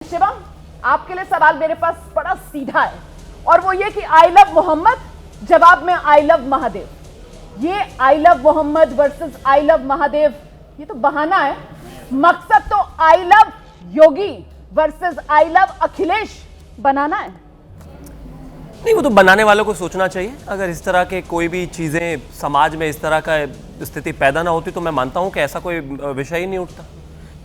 शिवम, आपके लिए सवाल मेरे पास बड़ा सीधा है और वो ये कि आई लव मोहम्मद, जवाब में आई लव महादेव। ये I love Mohammad versus I love Mahadev, ये तो बहाना है। मकसद तो I love Yogi versus I love Akhilesh बनाना है। नहीं, वो तो बनाने वालों को सोचना चाहिए। अगर इस तरह के कोई भी चीज़ें समाज में इस तरह का स्थिति पैदा ना होती तो मैं मानता हूं कि ऐसा कोई विषय ही नहीं उठता।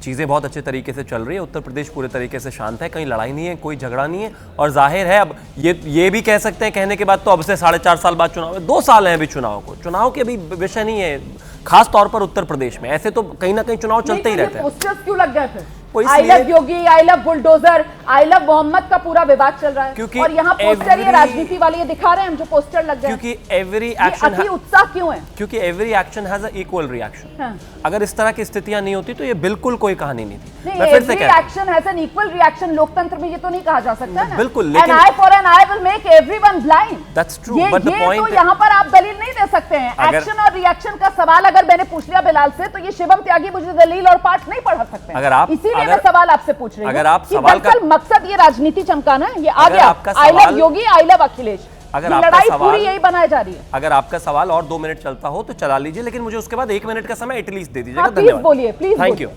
चीज़ें बहुत अच्छे तरीके से चल रही है, उत्तर प्रदेश पूरे तरीके से शांत है, कहीं लड़ाई नहीं है, कोई झगड़ा नहीं है। और जाहिर है अब ये भी कह सकते हैं, कहने के बाद तो अब से 4.5 साल बाद चुनाव है, 2 साल हैं अभी चुनाव के अभी विषय नहीं है, खास तौर पर उत्तर प्रदेश में। ऐसे तो कहीं ना कहीं चुनाव चलते ही रहते हैं। पोस्टर्स क्यों लग गए फिर? I love Yogi, I love bulldozer, I love Muhammad का पूरा विवाद चल रहा है। क्योंकि और यहाँ पोस्टर ये राजनीति वाले ये दिखा रहे हैं हम जो पोस्टर लग गए। क्योंकि एवरी एक्शन, अति उत्साह क्यों है? क्योंकि every action has a equal reaction. अगर इस तरह की स्थितियां नहीं होती तो ये बिल्कुल कोई कहानी नहीं थी। मैं फिर से कहता हूं, action has an equal reaction लोकतंत्र में ये तो नहीं कहा जा सकता ना। बिल्कुल, लेकिन an eye for an eye will make everyone blind. That's true, but the point तो यहाँ पर आप दलील नहीं दे सकते हैं। एक्शन और रिएक्शन का सवाल अगर मैंने पूछ लिया बिलाल से तो ये शिवम त्यागी मुझे दलील और पाठ नहीं पढ़ा सकते हैं। अगर आप इसीलिए मैं सवाल आपसे पूछ रही हूं। अगर आप सवाल का मकसद ये राजनीति चमकाना है, ये आ गया। आई love Yogi, I love Akhilesh, लड़ाई पूरी यही बनाई जा रही है। अगर आपका सवाल और 2 मिनट चलता हो तो चला लीजिए, लेकिन मुझे उसके बाद 1 मिनट का समय एटलीस्ट दे दीजिएगा। प्लीज बोलिए, प्लीज। Thank you.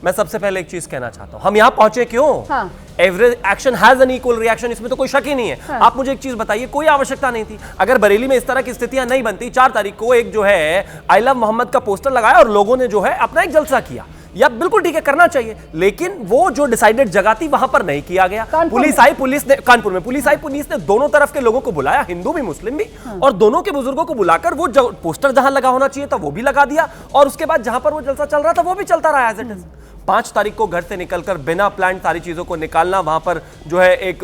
मैं सबसे पहले एक चीज कहना चाहता हूं, हम यहां पहुंचे क्यों? हाँ। Every action has an equal reaction, इसमें तो कोई शक ही नहीं है। हाँ। आप मुझे एक चीज बताइए, कोई आवश्यकता नहीं थी। अगर बरेली में इस तरह की स्थितियां नहीं बनती, 4 तारीख को एक जो है आई लव मोहम्मद का पोस्टर लगाया और लोगों ने जो है अपना एक जलसा किया, या बिल्कुल ठीक है, करना चाहिए, लेकिन वो जो डिसाइडेड जगह थी वहां पर नहीं किया गया। पुलिस आई, पुलिस ने कानपुर में पुलिस आई, पुलिस ने दोनों तरफ के लोगों को बुलाया, हिंदू भी मुस्लिम भी, और दोनों के बुजुर्गों को बुलाकर वो पोस्टर जहां लगा होना चाहिए था वो भी लगा दिया, और उसके बाद जहां पर वो जलसा चल रहा था वो भी चलता रहा एज इट इज। 5 तारीख को घर से निकलकर बिना प्लान सारी चीजों को निकालना, वहां पर जो है एक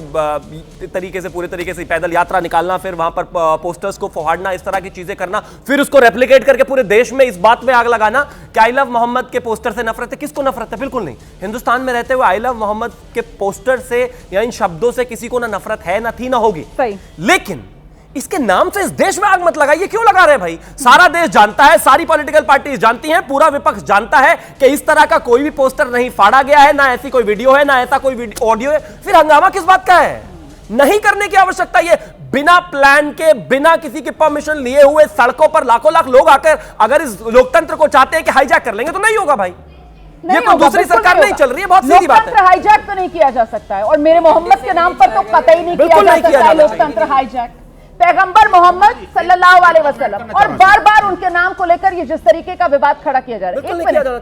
तरीके से पूरे तरीके से पैदल यात्रा निकालना, फिर वहां पर पोस्टर्स को फाड़ना, इस तरह की चीजें करना, फिर उसको रेप्लिकेट करके पूरे देश में इस बात में आग लगाना कि आई लव मोहम्मद के पोस्टर से नफरत है। किसको नफरत है? बिल्कुल नहीं। हिंदुस्तान में रहते हुए आई लव मोहम्मद के पोस्टर से या इन शब्दों से किसी को ना नफरत है, ना थी, ना होगी। लेकिन इसके नाम से इस देश में आग मत लगाइए। क्यों लगा रहे हैं भाई? सारा देश जानता है, सारी पॉलिटिकल पार्टीज जानती हैं, पूरा विपक्ष जानता है कि इस तरह का कोई भी पोस्टर नहीं फाड़ा गया है, ना ऐसी कोई वीडियो है, ना ऐसा कोई ऑडियो है। फिर हंगामा किस बात का है? नहीं करने की आवश्यकता। ये बिना प्लान के, बिना किसी की परमिशन लिए हुए सड़कों पर लाखों लाख लोग आकर अगर इस लोकतंत्र को चाहते हैं कि हाईजैक कर लेंगे तो नहीं होगा भाई। ये कोई दूसरी सरकार नहीं चल रही है, बहुत सीधी बात है। हाईजैक तो नहीं किया जा सकता है, और मेरे मोहम्मद के नाम पर तो कतई नहीं किया जा सकता है लोकतंत्र हाईजैक। पैगंबर मोहम्मद सल्लल्लाहु अलैहि वसल्लम, और बार बार उनके नाम को लेकर ये जिस तरीके का विवाद खड़ा किया जा रहा है।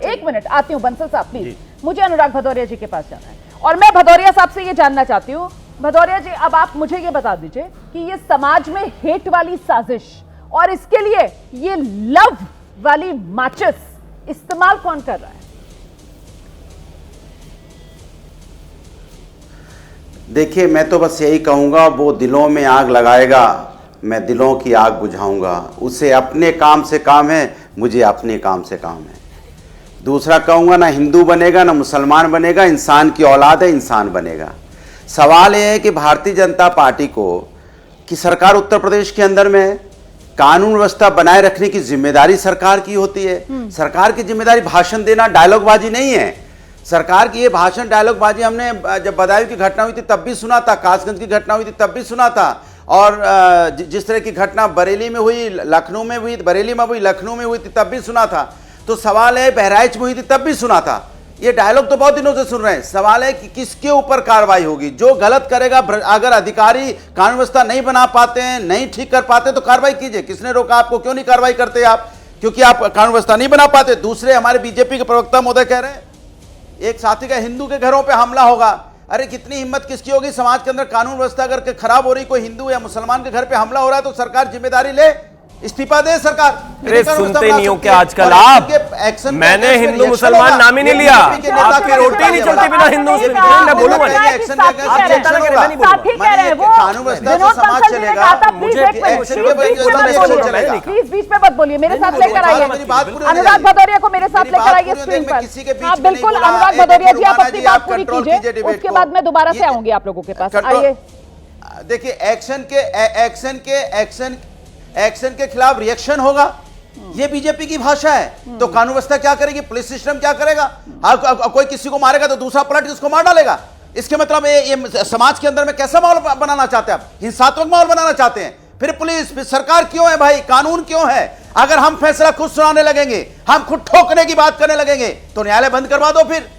एक मिनट आती हूँ बंसल साहब, प्लीज। मुझे अनुराग भदौरिया जी के पास जाना है और मैं भदौरिया साहब से ये जानना चाहती हूँ। भदौरिया जी, अब आप मुझे ये बता दीजिए कि ये समाज में हेट वाली साजिश और इसके लिए ये लव वाली माचिस इस्तेमाल कौन कर रहा है? देखिए, मैं तो बस यही कहूँगा, वो दिलों में आग लगाएगा, मैं दिलों की आग बुझाऊंगा। उसे अपने काम से काम है, मुझे अपने काम से काम है। दूसरा कहूँगा, ना हिंदू बनेगा ना मुसलमान बनेगा, इंसान की औलाद है, इंसान बनेगा। सवाल यह है कि भारतीय जनता पार्टी को कि सरकार उत्तर प्रदेश के अंदर में कानून व्यवस्था बनाए रखने की जिम्मेदारी सरकार की होती है। सरकार की जिम्मेदारी भाषण देना, डायलॉगबाजी नहीं है। सरकार की ये भाषण डायलॉगबाजी हमने जब बदायूं की घटना हुई थी तब भी सुना था, कासगंज की घटना हुई थी तब भी सुना था, और जिस तरह की घटना बरेली में हुई, लखनऊ में हुई, बरेली में हुई, लखनऊ में हुई थी तब भी सुना था। तो सवाल है, बहराइच में हुई थी तब भी सुना था। ये डायलॉग तो बहुत दिनों से सुन रहे हैं। सवाल है कि किसके ऊपर कार्रवाई होगी। जो गलत करेगा, अगर अधिकारी कानून व्यवस्था नहीं बना पाते हैं, नहीं ठीक कर पाते तो कार्रवाई कीजिए। किसने रोका आपको? क्यों नहीं कार्रवाई करते आप? क्योंकि आप कानून व्यवस्था नहीं बना पाते। दूसरे, हमारे बीजेपी के प्रवक्ता महोदय कह रहे हैं एक साथी का हिंदू के घरों पे हमला होगा। अरे कितनी हिम्मत किसकी होगी? समाज के अंदर कानून व्यवस्था अगर खराब हो रही, कोई हिंदू या मुसलमान के घर पे हमला हो रहा है तो सरकार जिम्मेदारी ले, इस्तीफा दे सरकार। अरे सुनते नहीं हो क्या आजकल आप? मैंने हिंदू मुसलमान नाम ही नहीं लिया। आपकी रोटी नहीं चलती बिना हिंदू मुसलमान। मैं बोलूंगा समाज चलेगा, प्लीज बीच में मत बोलिए, मेरे साथ लेकर आइए अनुराग भदौरिया को, मेरे साथ लेकर आइए स्क्रीन पर। आप बिल्कुल अनुराग भदौरिया जी, आप अपनी बात पूरी कीजिए, उसके बाद मैं दोबारा से आऊंगी आप लोगों के पास। आइए। देखिए, एक्शन के खिलाफ रिएक्शन होगा, ये बीजेपी की भाषा है। तो कानून व्यवस्था क्या करेगी? पुलिस सिस्टम क्या करेगा? कोई किसी को मारेगा तो दूसरा पलट के उसको मार डालेगा। इसके मतलब ये समाज के अंदर में कैसा माहौल बनाना चाहते हैं आप? हिंसात्मक माहौल बनाना चाहते हैं? फिर पुलिस, फिर सरकार क्यों है भाई? कानून क्यों है? अगर हम फैसला खुद सुनाने लगेंगे, हम खुद ठोकने की बात करने लगेंगे, तो न्यायालय बंद करवा दो। फिर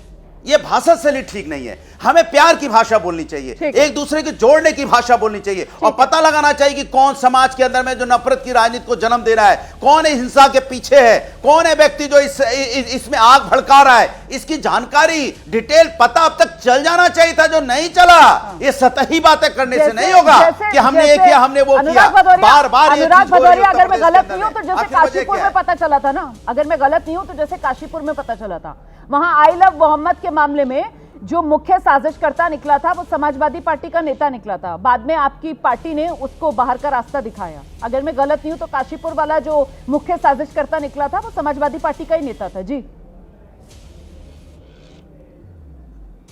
ये भाषा शैली ठीक नहीं है। हमें प्यार की भाषा बोलनी चाहिए, एक दूसरे को जोड़ने की भाषा बोलनी चाहिए, और पता लगाना चाहिए कि कौन समाज के अंदर में जो नफरत की राजनीति को जन्म दे रहा है, कौन है हिंसा के पीछे है, कौन है व्यक्ति जो इसमें आग भड़का रहा है। इसकी जानकारी, डिटेल पता अब तक चल जाना चाहिए था, जो नहीं चला। ये सतही बातें करने से नहीं होगा कि हमने ये किया, हमने वो किया। बार बार अनुराग भदौरिया, अगर मैं गलत नहीं हूं तो जैसे काशीपुर में पता चला था ना, अगर मैं गलत नहीं हूं तो जैसे काशीपुर में पता चला था, वहां आई लव मोहम्मद के मामले में जो मुख्य साजिशकर्ता निकला था वो समाजवादी पार्टी का नेता निकला था। बाद में आपकी पार्टी ने उसको बाहर का रास्ता दिखाया। अगर मैं गलत नहीं हूं तो काशीपुर वाला जो मुख्य साजिशकर्ता निकला था वो समाजवादी पार्टी का ही नेता था। जी,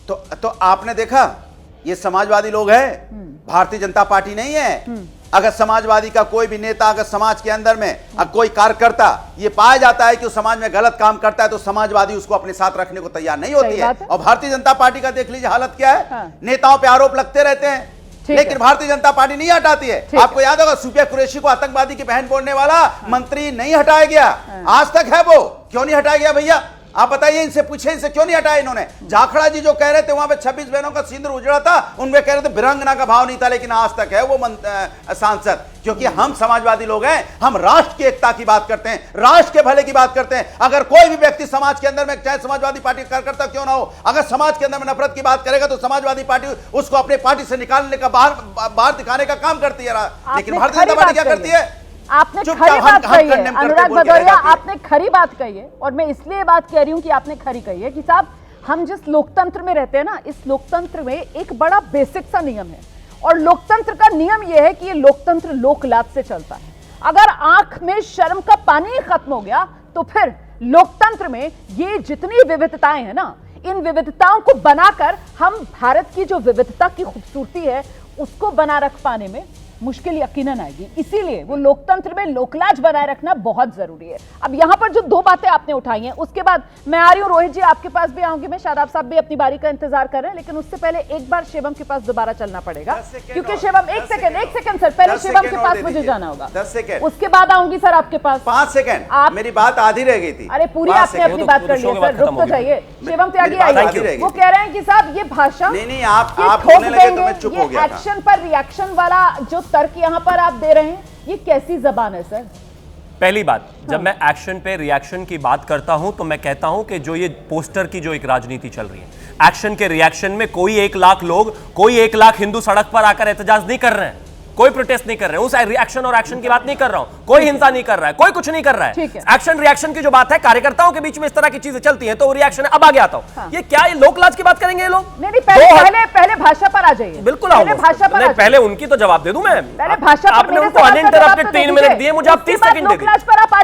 तो आपने देखा, ये समाजवादी लोग हैं, भारतीय जनता पार्टी नहीं है। अगर समाजवादी का कोई भी नेता, अगर समाज के अंदर में कोई कार्यकर्ता ये पाया जाता है कि उस समाज में गलत काम करता है, तो समाजवादी उसको अपने साथ रखने को तैयार नहीं होती है। और भारतीय जनता पार्टी का देख लीजिए हालत क्या है। हाँ। नेताओं पे आरोप लगते रहते हैं, लेकिन भारतीय जनता पार्टी नहीं हटाती है। आपको याद होगा, सुफिया कुरैशी को आतंकवादी की बहन बोलने वाला मंत्री नहीं हटाया गया, आज तक है वो। क्यों नहीं हटाया गया भैया? आप बताइए, इनसे पूछे, इनसे क्यों नहीं हटाया इन्होंने? जाखड़ा जी जो कह रहे थे वहां पे 26 बहनों का सिंदूर उजड़ा था, उनमें कह रहे थे वीरांगना का भाव नहीं था, लेकिन आज तक है वो सांसद। क्योंकि हम समाजवादी लोग हैं, हम राष्ट्र की एकता की बात करते हैं, राष्ट्र के भले की बात करते हैं। अगर कोई भी व्यक्ति समाज के अंदर में, चाहे समाजवादी पार्टी का कार्यकर्ता क्यों ना हो, अगर समाज के अंदर में नफरत की बात करेगा तो समाजवादी पार्टी उसको अपने पार्टी से निकालने का, बाहर दिखाने का काम करती है। लेकिन भारतीय जनता पार्टी क्या करती है? आपने खरी बात कही है अनुराग भदौरिया, आपने खरी बात कही है, और मैं इसलिए बात कह रही हूं कि आपने खरी कही है कि साहब, हम जिस लोकतंत्र में रहते हैं ना, इस लोकतंत्र में एक बड़ा बेसिक सा नियम है, और लोकतंत्र का नियम यह है कि ये लोकतंत्र लोकलाज से चलता है। अगर आंख में शर्म का पानी ही खत्म हो गया तो फिर लोकतंत्र में ये जितनी विविधताएं हैं ना, इन विविधताओं को बनाकर हम भारत की जो विविधता की खूबसूरती है उसको बना रख पाने में मुश्किल यकीनन आएगी। इसीलिए वो लोकतंत्र में लोकलाज बनाए रखना बहुत जरूरी है। अब यहां पर जो दो बातें आपने उठाई हैं, उसके बाद मैं आ रही हूं रोहित जी, आपके पास भी आऊंगी मैं, शादाब साहब भी अपनी बारी का इंतजार कर रहे हैं, लेकिन उससे पहले एक बार शिवम के पास दोबारा चलना पड़ेगा, क्योंकि शिवम एक सेकंड सर, पहले शिवम के पास मुझे जाना होगा, 10 सेकंड, उसके बाद आऊंगी सर आपके पास। 5 सेकंड, मेरी बात आधी रह गई थी। अरे पूरी आपने अपनी बात कर ली सर, रुक तो जाइए। शिवम त्यागी आइए, वो कह रहे हैं कि साहब ये भाषा नहीं, आप बोलने लगे तो मैं चुप हो गया था। एक्शन पर रिएक्शन वाला जो तर्क यहाँ पर आप दे रहे हैं, ये कैसी जबान है सर? पहली बात, जब मैं एक्शन पे रिएक्शन की बात करता हूं तो मैं कहता हूं कि जो ये पोस्टर की जो एक राजनीति चल रही है, एक्शन के रिएक्शन में कोई 1 लाख लोग, कोई 1 लाख हिंदू सड़क पर आकर एहतजाज नहीं कर रहे हैं, कोई प्रोटेस्ट नहीं कर रहे हैं, उस रिएक्शन और एक्शन की बात नहीं कर रहा हूं, कोई हिंसा नहीं कर रहा है, कोई कुछ नहीं कर रहा है। एक्शन रिएक्शन की जो बात है, कार्यकर्ताओं के बीच में इस तरह की चीजें चलती हैं तो रिएक्शन है। अब आगे आता हूं, ये क्या ये लोकलाज की बात करेंगे ये लोग? नहीं, पहले भाषा पर आ जाइए। बिल्कुल आऊंगा, नहीं पहले उनकी तो जवाब दे दूं मैं। पहले भाषा पर, आपने उनको अनइंटरप्टेड 3 मिनट दिए, मुझे आप 30 सेकंड दे दीजिए।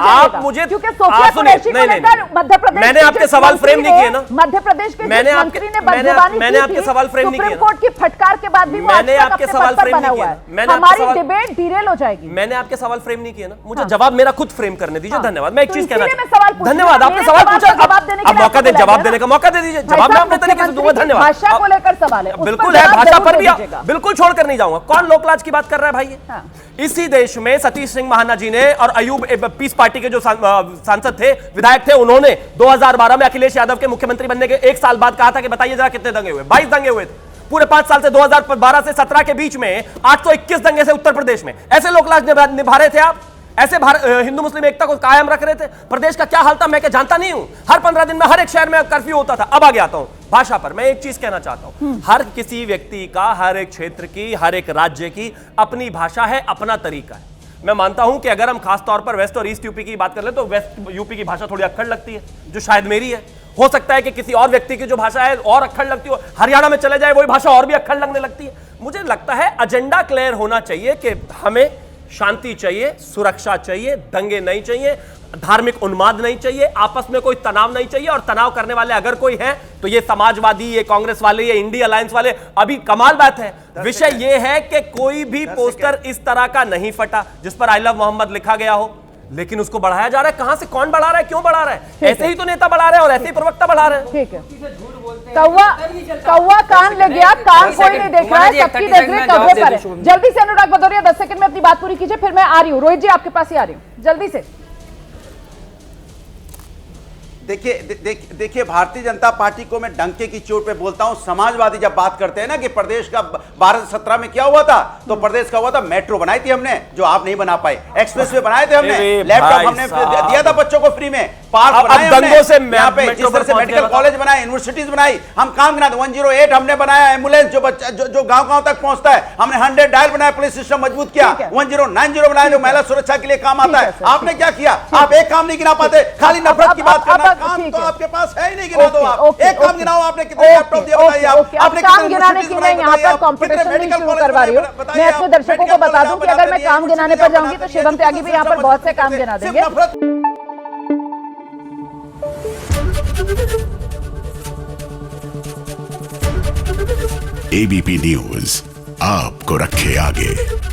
आप मुझे मैंने आपके सवाल फ्रेम नहीं किए ना, मध्य प्रदेश के मैंने आपके सवाल फ्रेम नहीं किए, सुप्रीम कोर्ट की फटकार के बाद भी मैंने आपके सवाल फ्रेम नहीं किए, हमारी डिबेट डिरेल हो जाएगी। मैंने आपके सवाल फ्रेम नहीं किए ना, मुझे जवाब मेरा खुद फ्रेम करने दीजिए। धन्यवाद। मैं एक चीज कहना चाहता हूं, धन्यवाद, आपने सवाल पूछा, अब मौका दे, जवाब देने का मौका दे दीजिए, जवाब मैं अपने तरीके से दूंगा। धन्यवाद। भाषा को लेकर सवाल है, बिल्कुल है, भाषा पर भी बिल्कुल छोड़कर नहीं जाऊंगा। कौन लोकलाज की बात कर रहा है भाई? इसी देश में सतीश सिंह महाना जी ने और अयूब पीस पार्टी के जो सांसद थे, विधायक थे, उन्होंने 2012 में अखिलेश यादव के मुख्यमंत्री बनने के 1 साल बाद कहा था कि बताइए जरा कितने दंगे हुए? 22 दंगे हुए थे पूरे 5 साल से, 2012 से 17 के बीच में 821 दंगे से उत्तर प्रदेश में। ऐसे लोकलाज निभा रहे थे आप? ऐसे हिंदू मुस्लिम एकता को कायम रख रहे थे? प्रदेश का क्या हाल था मैं क्या जानता नहीं हूं? हर 15 दिन में हर एक शहर में कर्फ्यू होता था। अब आगे आता हूं भाषा पर। मैं एक चीज कहना चाहता हूं, हर किसी व्यक्ति का, हर एक क्षेत्र की, हर एक राज्य की अपनी भाषा है, अपना तरीका है। मैं मानता हूं कि अगर हम खास तौर पर वेस्ट और ईस्ट यूपी की बात कर ले तो वेस्ट यूपी की भाषा थोड़ी अक्खड़ लगती है, जो शायद मेरी है। हो सकता है कि किसी और व्यक्ति की जो भाषा है और अक्खड़ लगती हो, हरियाणा में चले जाए वही भाषा और भी अक्खड़ लगने लगती है। मुझे लगता है एजेंडा क्लियर होना चाहिए कि हमें शांति चाहिए, सुरक्षा चाहिए, दंगे नहीं चाहिए, धार्मिक उन्माद नहीं चाहिए, आपस में कोई तनाव नहीं चाहिए। और तनाव करने वाले अगर कोई है तो ये समाजवादी, ये कांग्रेस वाले, ये इंडिया अलायंस वाले। अभी कमाल बात है, विषय ये है कि कोई भी पोस्टर इस तरह का नहीं फटा जिस पर आई लव मोहम्मद लिखा गया हो, लेकिन उसको बढ़ाया जा रहा है। कहां से, कौन बढ़ा रहा है, क्यों बढ़ा रहा है? ऐसे ही तो नेता बढ़ा रहे हैं और ऐसे ही प्रवक्ता बढ़ा रहे हैं। ठीक है, कौवा कान ले गया, कान कोई नहीं देख रहा है, सबकी नजरें कब्जे पर है। जल्दी से अनुराग भदौरिया 10 सेकंड में अपनी बात पूरी कीजिए, फिर मैं आ रही हूँ। रोहित जी आपके पास ही आ रही हूँ, जल्दी से। देखिए भारतीय जनता पार्टी को मैं डंके की चोट पे बोलता हूं। समाजवादी जब बात करते हैं ना कि प्रदेश का 1217 में क्या हुआ था, तो प्रदेश का हुआ था मेट्रो बनाई थी हमने, जो आप नहीं बना पाए। एक्सप्रेसवे बनाए थे हमने, लैपटॉप हमने दिया था बच्चों को फ्री में, पार्क बनाए हमने, यहाँ पे जिस तरह से मेडिकल कॉलेज बनाए, यूनिवर्सिटीज बनाई, हम काम गिना 108 हमने बनाया, एम्बुलेंस जो गांव-गांव तक पहुंचता है, हमने 100 डायल बनाया, पुलिस सिस्टम मजबूत किया, 1090 बनाया जो महिला सुरक्षा के लिए काम आता है। आपने क्या किया? आप एक काम नहीं गिना पाते, खाली नफरत की बात करना। काम तो आपके पास है ही नहीं, गिना दो आप। एक काम गिनाओ, आपने कितने लैपटॉप दिए बताइए आप। आपने काम गिनाने की मैं यहाँ पर कंपटीशन नहीं शुरू करवा रही हूँ। मैं अपने दर्शकों को बता दूं कि अगर मैं काम गिनाने पर जाऊंगी तो शिवम त्यागी भी यहाँ पर बहुत से काम गिना देंगे। एबीपी न्यूज आपको रखे आगे।